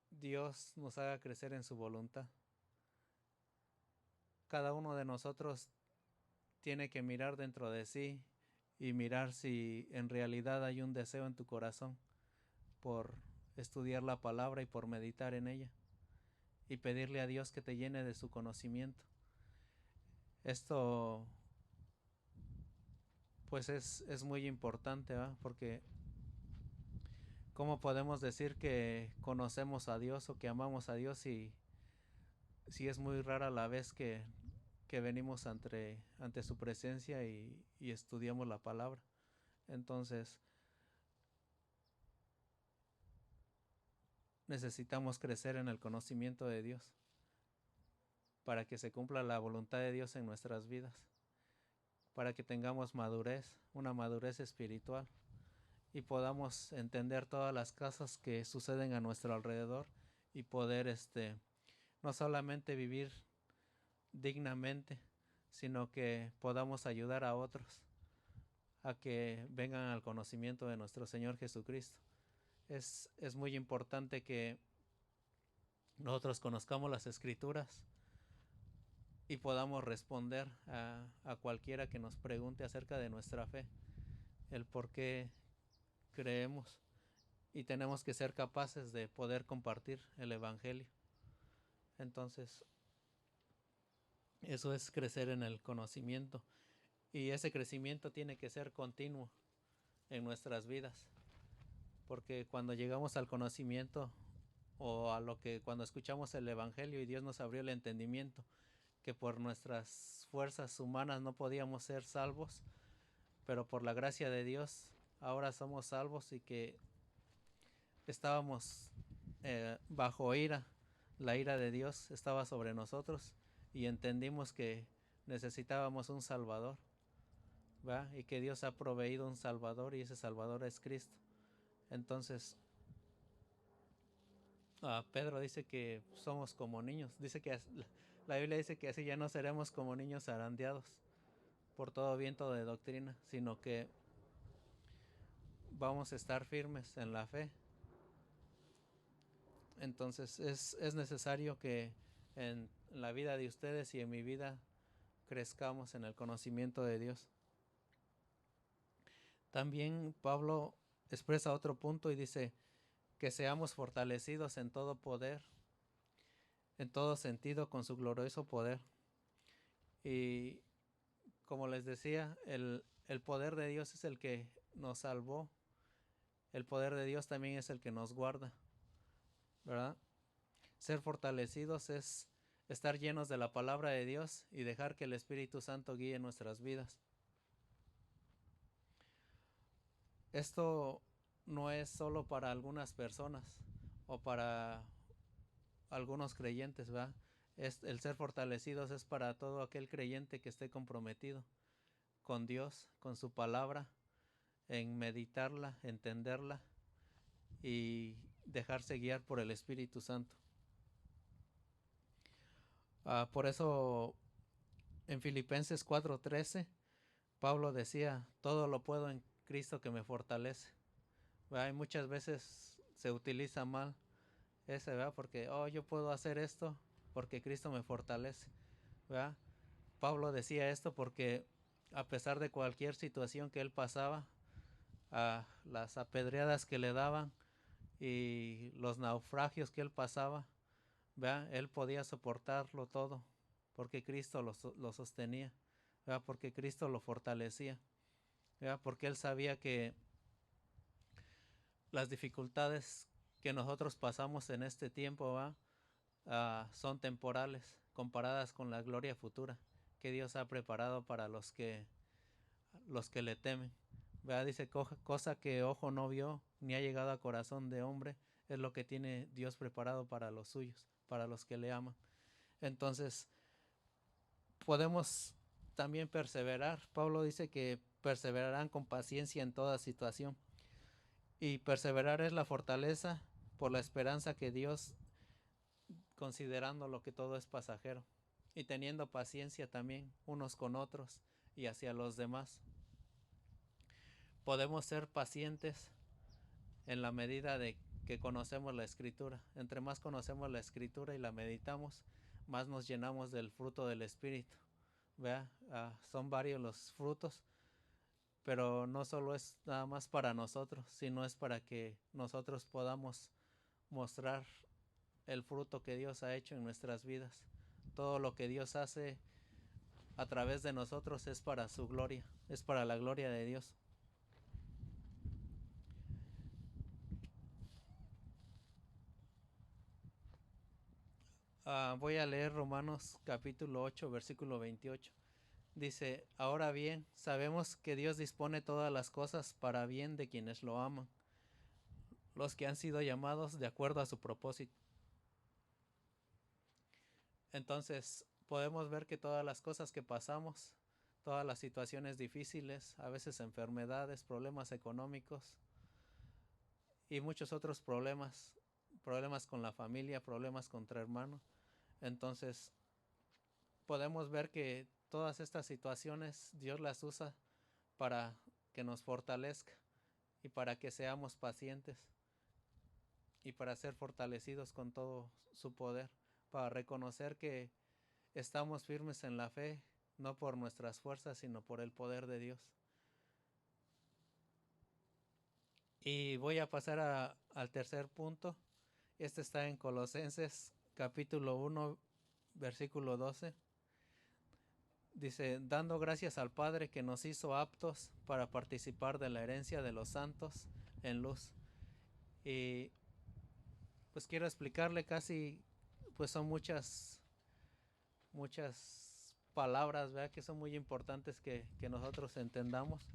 Dios nos haga crecer en su voluntad. Cada uno de nosotros tiene que mirar dentro de sí y mirar si en realidad hay un deseo en tu corazón por estudiar la palabra y por meditar en ella, y pedirle a Dios que te llene de su conocimiento. Esto pues es muy importante, ¿verdad? Porque ¿cómo podemos decir que conocemos a Dios o que amamos a Dios si es muy rara la vez que venimos ante su presencia y estudiamos la palabra? Entonces necesitamos crecer en el conocimiento de Dios para que se cumpla la voluntad de Dios en nuestras vidas, para que tengamos madurez, una madurez espiritual, y podamos entender todas las cosas que suceden a nuestro alrededor y poder no solamente vivir dignamente, sino que podamos ayudar a otros a que vengan al conocimiento de nuestro Señor Jesucristo. Es muy importante que nosotros conozcamos las Escrituras y podamos responder a cualquiera que nos pregunte acerca de nuestra fe, el por qué creemos, y tenemos que ser capaces de poder compartir el Evangelio. Entonces, eso es crecer en el conocimiento, y ese crecimiento tiene que ser continuo en nuestras vidas, porque cuando llegamos al conocimiento o cuando escuchamos el Evangelio y Dios nos abrió el entendimiento que por nuestras fuerzas humanas no podíamos ser salvos, pero por la gracia de Dios ahora somos salvos, y que estábamos bajo ira, la ira de Dios estaba sobre nosotros, y entendimos que necesitábamos un Salvador, ¿va? Y que Dios ha proveído un Salvador, y ese Salvador es Cristo. Entonces Pedro dice que somos como niños. Dice que la Biblia dice que así ya no seremos como niños zarandeados por todo viento de doctrina, sino que vamos a estar firmes en la fe. Entonces es necesario que en la vida de ustedes y en mi vida crezcamos en el conocimiento de Dios. También Pablo expresa otro punto y dice que seamos fortalecidos en todo poder, en todo sentido, con su glorioso poder. Y como les decía, el poder de Dios es el que nos salvó. El poder de Dios también es el que nos guarda, ¿verdad? Ser fortalecidos es estar llenos de la palabra de Dios y dejar que el Espíritu Santo guíe nuestras vidas. Esto no es solo para algunas personas o para algunos creyentes, ¿verdad? El ser fortalecidos es para todo aquel creyente que esté comprometido con Dios, con su palabra, en meditarla, entenderla y dejarse guiar por el Espíritu Santo. Por eso en Filipenses 4:13, Pablo decía, todo lo puedo en Cristo que me fortalece. ¿Verdad? Y muchas veces se utiliza mal ese, ¿verdad? Porque, yo puedo hacer esto porque Cristo me fortalece, ¿verdad? Pablo decía esto porque a pesar de cualquier situación que él pasaba, las apedreadas que le daban y los naufragios que él pasaba, ¿verdad? Él podía soportarlo todo porque Cristo lo sostenía, ¿verdad? Porque Cristo lo fortalecía, ¿verdad? Porque él sabía que las dificultades que nosotros pasamos en este tiempo, son temporales comparadas con la gloria futura que Dios ha preparado para los que le temen. ¿Verdad? Dice, cosa que ojo no vio ni ha llegado a corazón de hombre, es lo que tiene Dios preparado para los suyos, para los que le aman. Entonces, podemos también perseverar. Pablo dice que perseverarán con paciencia en toda situación. Y perseverar es la fortaleza por la esperanza que Dios, considerando lo que todo es pasajero, y teniendo paciencia también unos con otros y hacia los demás. Podemos ser pacientes en la medida de que conocemos la Escritura. Entre más conocemos la Escritura y la meditamos, más nos llenamos del fruto del Espíritu. ¿Vea? Son varios los frutos, pero no solo es nada más para nosotros, sino es para que nosotros podamos mostrar el fruto que Dios ha hecho en nuestras vidas. Todo lo que Dios hace a través de nosotros es para su gloria, es para la gloria de Dios. Voy a leer Romanos capítulo 8, versículo 28. Dice, ahora bien, sabemos que Dios dispone todas las cosas para bien de quienes lo aman, los que han sido llamados de acuerdo a su propósito. Entonces, podemos ver que todas las cosas que pasamos, todas las situaciones difíciles, a veces enfermedades, problemas económicos y muchos otros problemas con la familia, problemas contra hermanos. Entonces, podemos ver que todas estas situaciones Dios las usa para que nos fortalezca y para que seamos pacientes y para ser fortalecidos con todo su poder, para reconocer que estamos firmes en la fe, no por nuestras fuerzas, sino por el poder de Dios. Y voy a pasar al tercer punto. Este está en Colosenses capítulo 1, versículo 12. Dice, dando gracias al Padre que nos hizo aptos para participar de la herencia de los santos en luz. Y pues quiero explicarle pues son muchas palabras, ¿verdad? Que son muy importantes que nosotros entendamos.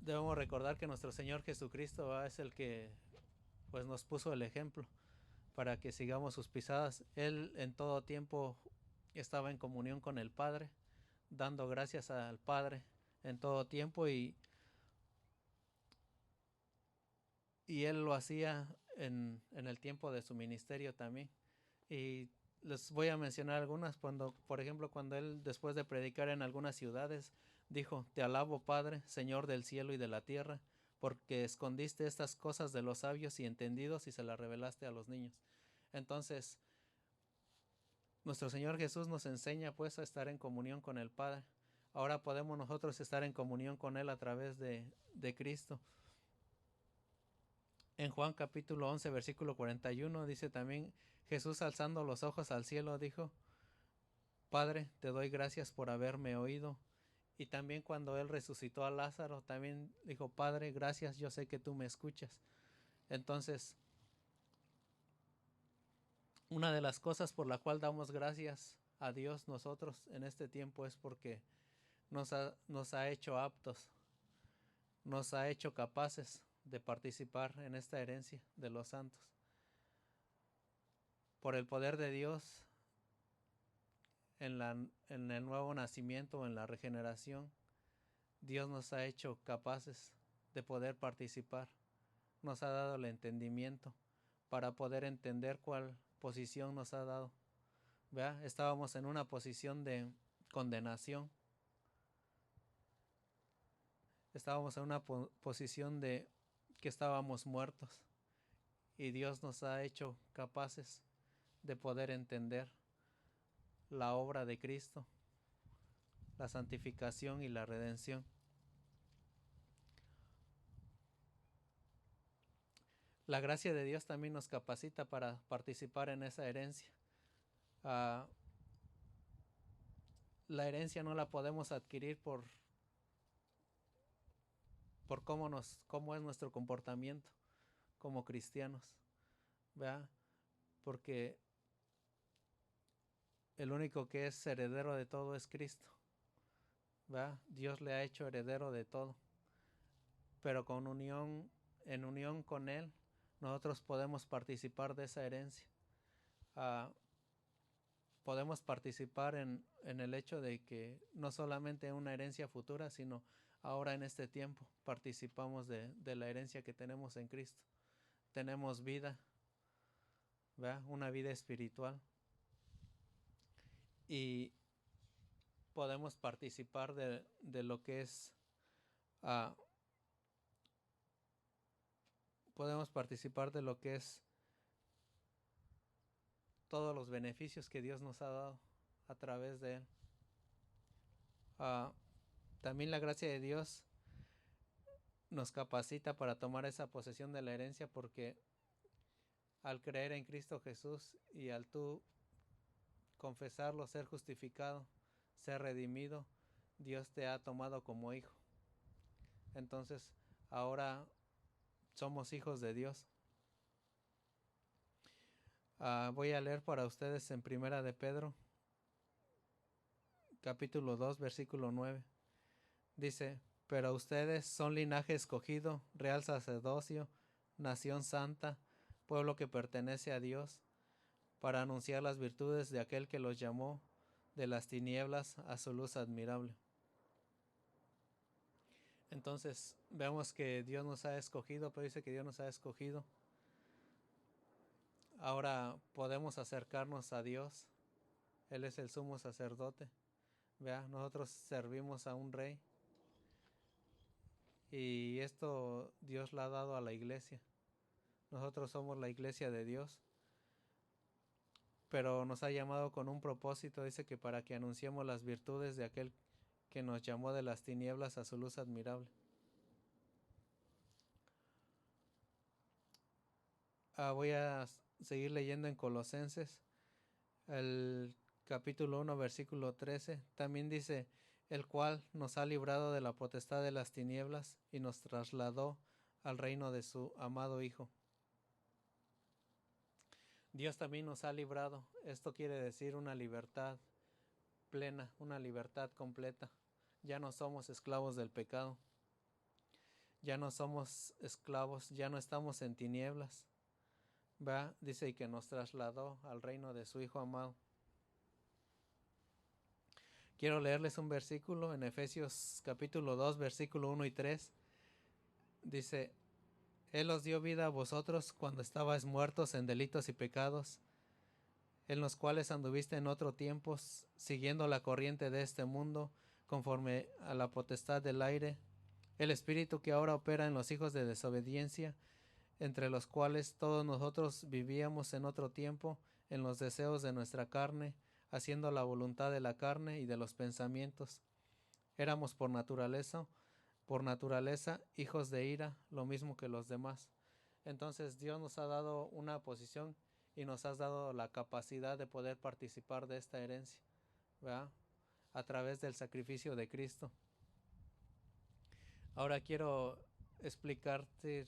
Debemos recordar que nuestro Señor Jesucristo, ¿verdad? Es el que pues nos puso el ejemplo para que sigamos sus pisadas. Él en todo tiempo estaba en comunión con el Padre, dando gracias al Padre en todo tiempo, y él lo hacía en el tiempo de su ministerio también. Y les voy a mencionar algunas. Por ejemplo, cuando él, después de predicar en algunas ciudades, dijo, te alabo, Padre, Señor del cielo y de la tierra, porque escondiste estas cosas de los sabios y entendidos y se las revelaste a los niños. Entonces, nuestro Señor Jesús nos enseña pues a estar en comunión con el Padre. Ahora podemos nosotros estar en comunión con Él a través de Cristo. En Juan capítulo 11, versículo 41 dice también, Jesús alzando los ojos al cielo dijo, Padre, te doy gracias por haberme oído. Y también cuando Él resucitó a Lázaro, también dijo, Padre, gracias, yo sé que tú me escuchas. Entonces, una de las cosas por la cual damos gracias a Dios nosotros en este tiempo es porque nos ha hecho aptos, nos ha hecho capaces de participar en esta herencia de los santos. Por el poder de Dios, en el nuevo nacimiento, en la regeneración, Dios nos ha hecho capaces de poder participar. Nos ha dado el entendimiento para poder entender cuál posición nos ha dado. ¿Vea? Estábamos en una posición de condenación. Estábamos en una posición de que estábamos muertos. Y Dios nos ha hecho capaces de poder entender la obra de Cristo, la santificación y la redención. La gracia de Dios también nos capacita para participar en esa herencia. La herencia no la podemos adquirir por cómo es nuestro comportamiento como cristianos, ¿verdad? Porque el único que es heredero de todo es Cristo, ¿verdad? Dios le ha hecho heredero de todo, pero en unión con Él, nosotros podemos participar de esa herencia. Podemos participar en el hecho de que no solamente una herencia futura, sino ahora en este tiempo participamos de la herencia que tenemos en Cristo. Tenemos vida, ¿verdad? Una vida espiritual. Y podemos participar de lo que es, todos los beneficios que Dios nos ha dado a través de Él. También la gracia de Dios nos capacita para tomar esa posesión de la herencia, porque al creer en Cristo Jesús y al tú confesarlo, ser justificado, ser redimido, Dios te ha tomado como hijo. Entonces ahora somos hijos de Dios. Voy a leer para ustedes en Primera de Pedro, capítulo 2, versículo 9. Dice: pero ustedes son linaje escogido, real sacerdocio, nación santa, pueblo que pertenece a Dios, para anunciar las virtudes de aquel que los llamó de las tinieblas a su luz admirable. Entonces vemos que Dios nos ha escogido, pero dice que Dios nos ha escogido. Ahora podemos acercarnos a Dios. Él es el sumo sacerdote. ¿Vea? Nosotros servimos a un rey. Y esto Dios lo ha dado a la iglesia. Nosotros somos la iglesia de Dios. Pero nos ha llamado con un propósito. Dice que para que anunciemos las virtudes de aquel que nos llamó de las tinieblas a su luz admirable. Voy a seguir leyendo en Colosenses, el capítulo 1, versículo 13. También dice: el cual nos ha librado de la potestad de las tinieblas y nos trasladó al reino de su amado Hijo. Dios también nos ha librado. Esto quiere decir una libertad plena, una libertad completa. Ya no somos esclavos del pecado. Ya no somos esclavos, ya no estamos en tinieblas. ¿Va? Dice que nos trasladó al reino de su Hijo amado. Quiero leerles un versículo en Efesios capítulo 2, versículo 1 y 3. Dice: Él os dio vida a vosotros cuando estabais muertos en delitos y pecados, en los cuales anduviste en otro tiempo, siguiendo la corriente de este mundo, conforme a la potestad del aire, el espíritu que ahora opera en los hijos de desobediencia, entre los cuales todos nosotros vivíamos en otro tiempo, en los deseos de nuestra carne, haciendo la voluntad de la carne y de los pensamientos. Éramos por naturaleza hijos de ira, lo mismo que los demás. Entonces Dios nos ha dado una posición y nos ha dado la capacidad de poder participar de esta herencia, ¿verdad? A través del sacrificio de Cristo. Ahora quiero explicarte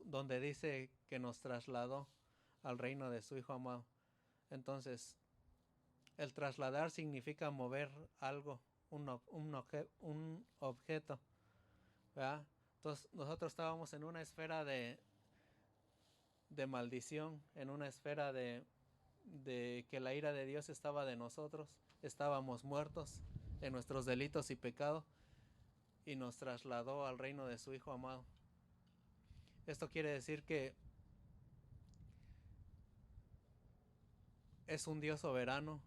donde dice que nos trasladó al reino de su Hijo amado. Entonces, el trasladar significa mover algo, un objeto, ¿verdad? Entonces nosotros estábamos en una esfera de maldición, en una esfera de que la ira de Dios estaba de nosotros, estábamos muertos en nuestros delitos y pecados y nos trasladó al reino de su Hijo amado. Esto quiere decir que es un Dios soberano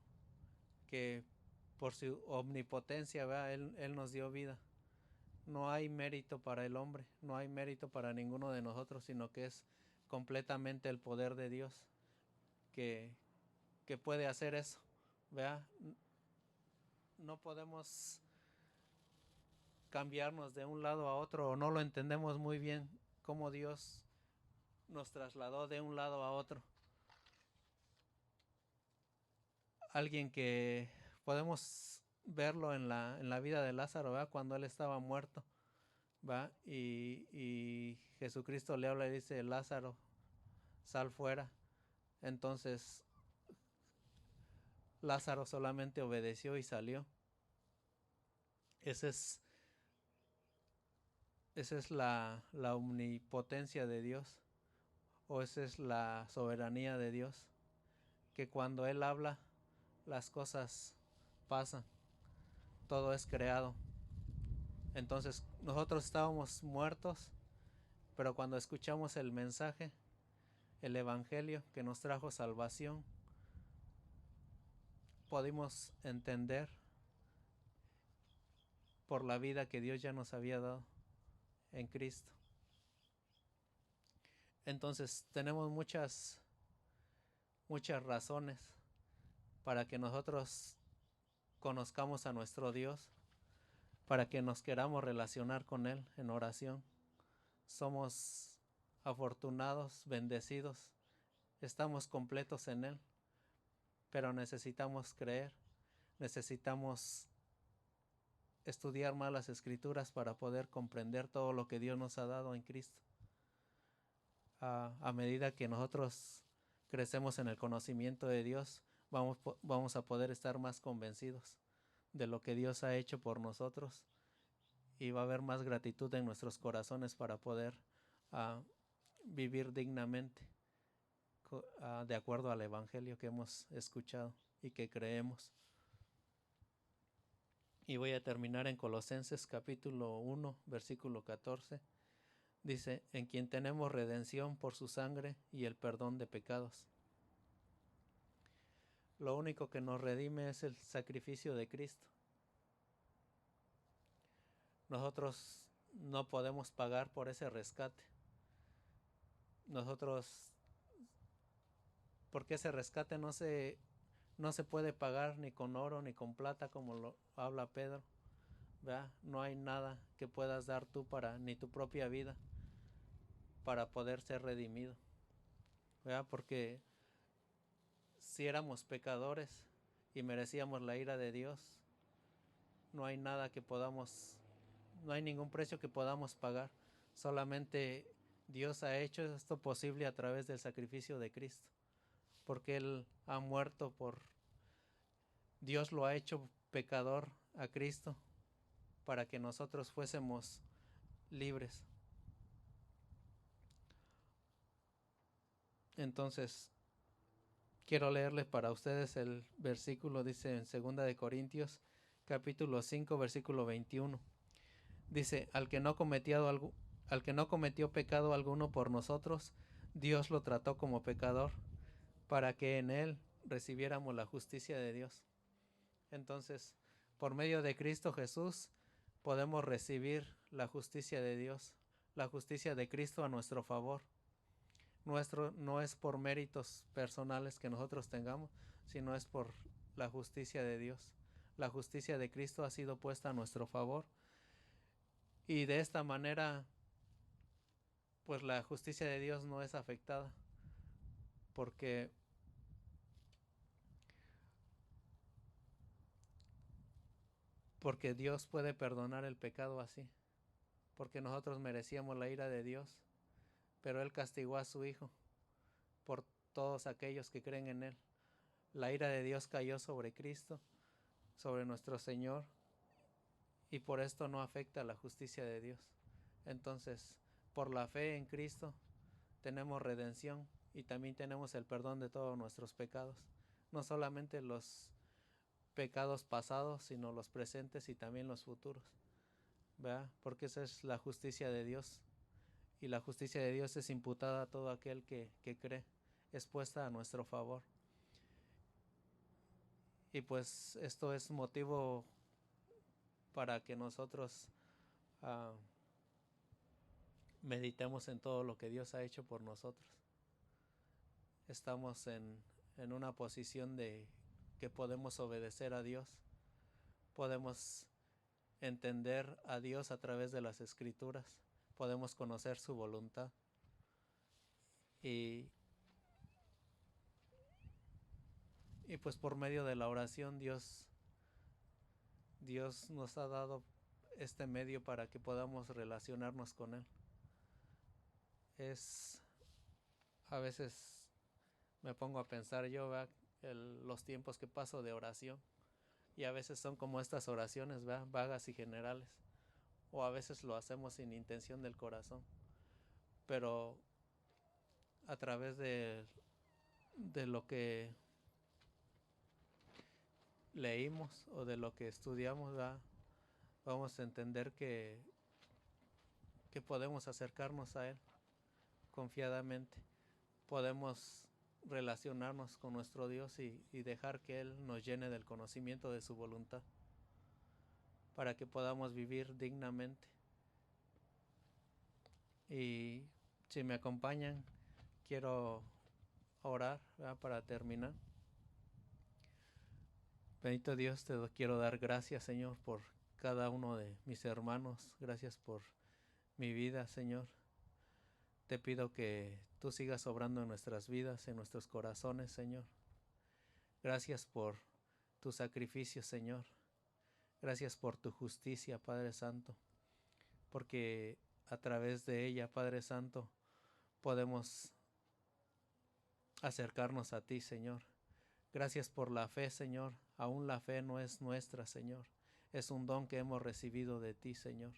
que por su omnipotencia, ¿verdad? Él nos dio vida. No hay mérito para el hombre, no hay mérito para ninguno de nosotros, sino que es completamente el poder de Dios que puede hacer eso, ¿verdad? No podemos cambiarnos de un lado a otro, o no lo entendemos muy bien cómo Dios nos trasladó de un lado a otro. Alguien que podemos verlo en la vida de Lázaro, ¿verdad? Cuando él estaba muerto, ¿va? Y Jesucristo le habla y dice: Lázaro, sal fuera. Entonces Lázaro solamente obedeció y salió. Esa es la omnipotencia de Dios, o esa es la soberanía de Dios, que cuando Él habla, las cosas pasan, todo es creado. Entonces nosotros estábamos muertos, pero cuando escuchamos el mensaje, el evangelio que nos trajo salvación, pudimos entender por la vida que Dios ya nos había dado en Cristo. Entonces tenemos muchas razones para que nosotros conozcamos a nuestro Dios, para que nos queramos relacionar con Él en oración. Somos afortunados, bendecidos, estamos completos en Él, pero necesitamos creer, necesitamos estudiar más las Escrituras para poder comprender todo lo que Dios nos ha dado en Cristo. A medida que nosotros crecemos en el conocimiento de Dios, vamos a poder estar más convencidos de lo que Dios ha hecho por nosotros, y va a haber más gratitud en nuestros corazones para poder vivir dignamente de acuerdo al evangelio que hemos escuchado y que creemos. Y voy a terminar en Colosenses capítulo 1, versículo 14. Dice: en quien tenemos redención por su sangre y el perdón de pecados. Lo único que nos redime es el sacrificio de Cristo. Nosotros no podemos pagar por ese rescate. Porque ese rescate no se puede pagar ni con oro ni con plata, como lo habla Pedro, ¿verdad? No hay nada que puedas dar tú ni tu propia vida para poder ser redimido, ¿verdad? Porque si éramos pecadores y merecíamos la ira de Dios, no hay ningún precio que podamos pagar. Solamente Dios ha hecho esto posible a través del sacrificio de Cristo, porque Él ha muerto Dios lo ha hecho pecador a Cristo para que nosotros fuésemos libres. Entonces, quiero leerles para ustedes el versículo, dice en 2 de Corintios, capítulo 5, versículo 21. Dice: al que no cometió pecado alguno por nosotros, Dios lo trató como pecador, para que en él recibiéramos la justicia de Dios. Entonces, por medio de Cristo Jesús, podemos recibir la justicia de Dios, la justicia de Cristo a nuestro favor. No es por méritos personales que nosotros tengamos, sino es por la justicia de Dios. La justicia de Cristo ha sido puesta a nuestro favor, y de esta manera, pues la justicia de Dios no es afectada, porque Dios puede perdonar el pecado así, porque nosotros merecíamos la ira de Dios, pero Él castigó a su Hijo por todos aquellos que creen en Él. La ira de Dios cayó sobre Cristo, sobre nuestro Señor, y por esto no afecta la justicia de Dios. Entonces, por la fe en Cristo, tenemos redención y también tenemos el perdón de todos nuestros pecados. No solamente los pecados pasados, sino los presentes y también los futuros, ¿verdad? Porque esa es la justicia de Dios. Y la justicia de Dios es imputada a todo aquel que cree, es puesta a nuestro favor. Y pues esto es motivo para que nosotros meditemos en todo lo que Dios ha hecho por nosotros. Estamos en una posición de que podemos obedecer a Dios, podemos entender a Dios a través de las Escrituras, podemos conocer su voluntad y pues por medio de la oración Dios nos ha dado este medio para que podamos relacionarnos con Él. A veces me pongo a pensar yo, los tiempos que paso de oración, y a veces son como estas oraciones, ¿verdad?, vagas y generales, o a veces lo hacemos sin intención del corazón, pero a través de lo que leímos o de lo que estudiamos, ¿verdad?, vamos a entender que podemos acercarnos a Él confiadamente, podemos relacionarnos con nuestro Dios y dejar que Él nos llene del conocimiento de su voluntad para que podamos vivir dignamente. Y si me acompañan, quiero orar, ¿verdad?, para terminar. Bendito Dios, te quiero dar gracias, Señor, por cada uno de mis hermanos. Gracias por mi vida, Señor. Te pido que tú sigas obrando en nuestras vidas, en nuestros corazones, Señor. Gracias por tu sacrificio, Señor. Gracias por tu justicia, Padre Santo, porque a través de ella, Padre Santo, podemos acercarnos a ti, Señor. Gracias por la fe, Señor. Aún la fe no es nuestra, Señor. Es un don que hemos recibido de ti, Señor.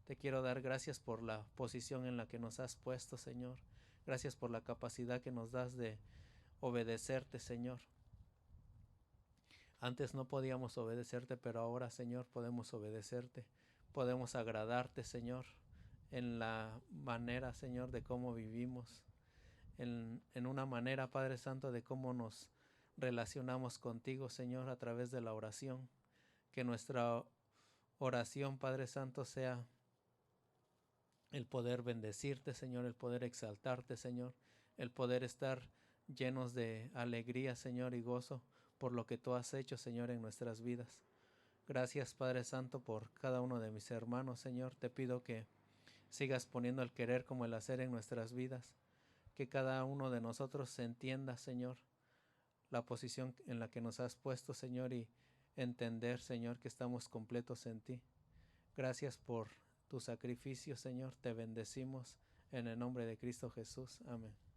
Te quiero dar gracias por la posición en la que nos has puesto, Señor. Gracias por la capacidad que nos das de obedecerte, Señor. Antes no podíamos obedecerte, pero ahora, Señor, podemos obedecerte. Podemos agradarte, Señor, en la manera, Señor, de cómo vivimos. En una manera, Padre Santo, de cómo nos relacionamos contigo, Señor, a través de la oración. Que nuestra oración, Padre Santo, sea el poder bendecirte, Señor, el poder exaltarte, Señor, el poder estar llenos de alegría, Señor, y gozo por lo que tú has hecho, Señor, en nuestras vidas. Gracias, Padre Santo, por cada uno de mis hermanos, Señor. Te pido que sigas poniendo el querer como el hacer en nuestras vidas, que cada uno de nosotros entienda, Señor, la posición en la que nos has puesto, Señor, y entender, Señor, que estamos completos en ti. Gracias por tu sacrificio, Señor. Te bendecimos en el nombre de Cristo Jesús. Amén.